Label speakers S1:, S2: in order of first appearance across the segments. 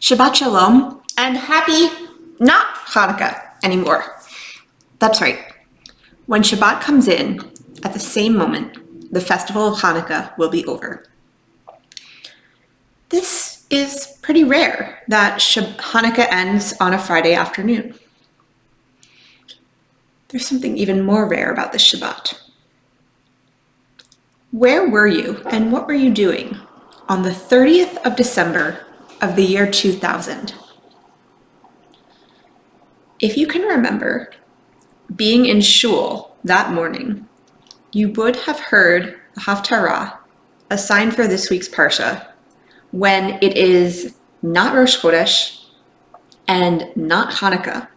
S1: Shabbat Shalom, and happy not Hanukkah anymore. That's right. When Shabbat comes in, at the same moment, the festival of Hanukkah will be over. This is pretty rare that Hanukkah ends on a Friday afternoon. There's something even more rare about this Shabbat. Where were you and what were you doing on the 30th of December of the year 2000? If you can remember being in shul that morning, you would have heard the Haftarah assigned for this week's Parsha when it is not Rosh Chodesh and not Hanukkah.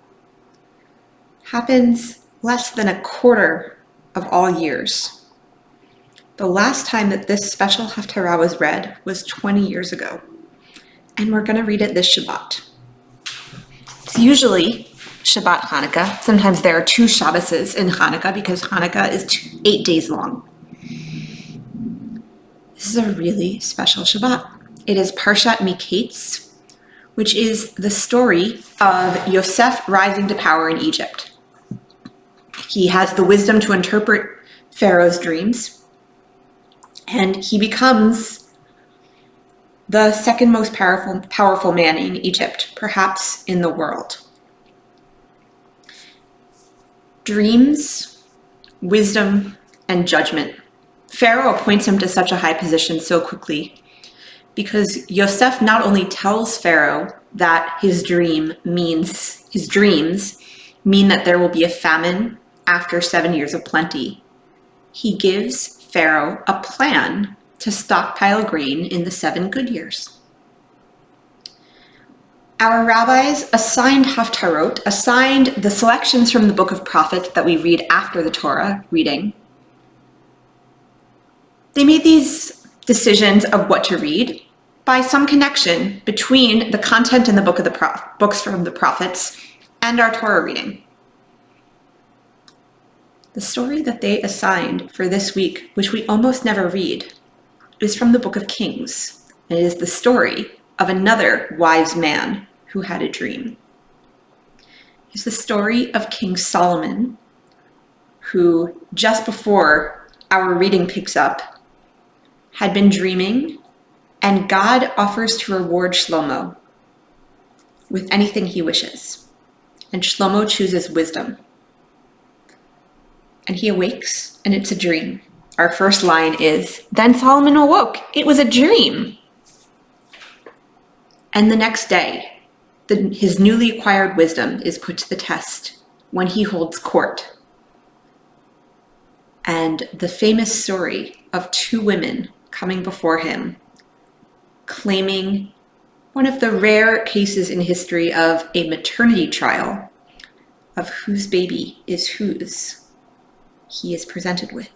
S1: Happens less than a quarter of all years. The last time that this special Haftarah was read was 20 years ago, and we're going to read it this Shabbat. It's usually Shabbat Hanukkah. Sometimes there are two Shabbases in Hanukkah because Hanukkah is 8 days long. This is a really special Shabbat. It is Parshat Miketz, which is the story of Yosef rising to power in Egypt. He has the wisdom to interpret Pharaoh's dreams, and he becomes the second most powerful man in Egypt, perhaps in the world. Dreams, wisdom, and judgment. Pharaoh appoints him to such a high position so quickly because Yosef not only tells Pharaoh that his dreams mean that there will be a famine after 7 years of plenty. He gives Pharaoh a plan to stockpile grain in the 7 good years. Our rabbis assigned Haftarot, assigned the selections from the book of prophets that we read after the Torah reading. They made these decisions of what to read by some connection between the content in the book of the books from the prophets and our Torah reading. The story that they assigned for this week, which we almost never read, is from the book of Kings. It is the story of another wise man who had a dream. It's the story of King Solomon, who just before our reading picks up, had been dreaming, and God offers to reward Shlomo with anything he wishes. And Shlomo chooses wisdom. And he awakes, and it's a dream. Our first line is, "Then Solomon awoke. It was a dream." And the next day, his newly acquired wisdom is put to the test when he holds court. And the famous story of 2 women coming before him, claiming one of the rare cases in history of a maternity trial of whose baby is whose, he is presented with.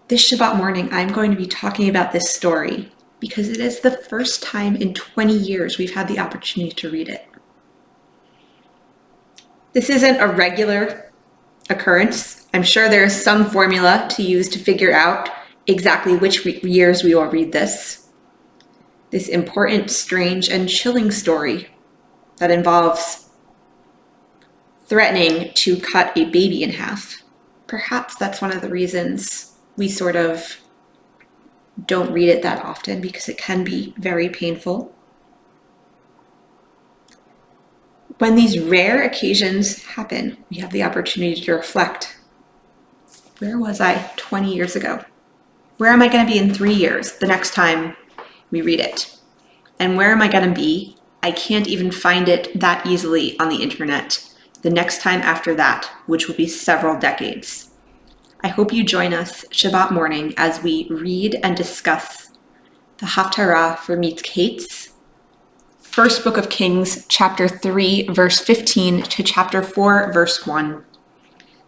S1: This Shabbat morning, I'm going to be talking about this story because it is the first time in 20 years we've had the opportunity to read it. This isn't a regular occurrence. I'm sure there is some formula to use to figure out exactly which years we will read this. This important, strange, and chilling story that involves threatening to cut a baby in half. Perhaps that's one of the reasons we sort of don't read it that often, because it can be very painful. When these rare occasions happen, we have the opportunity to reflect. Where was I 20 years ago? Where am I going to be in 3 years, the next time we read it? And where am I going to be? I can't even find it that easily on the internet the next time after that, which will be several decades. I hope you join us Shabbat morning as we read and discuss the Haftarah for Miketz, First Book of Kings, chapter 3, verse 15 to chapter 4, verse 1,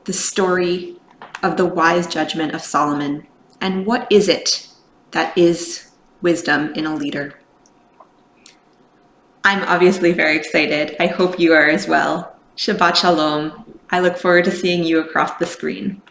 S1: the story of the wise judgment of Solomon, and what is it that is wisdom in a leader. I'm obviously very excited. I hope you are as well. Shabbat Shalom. I look forward to seeing you across the screen.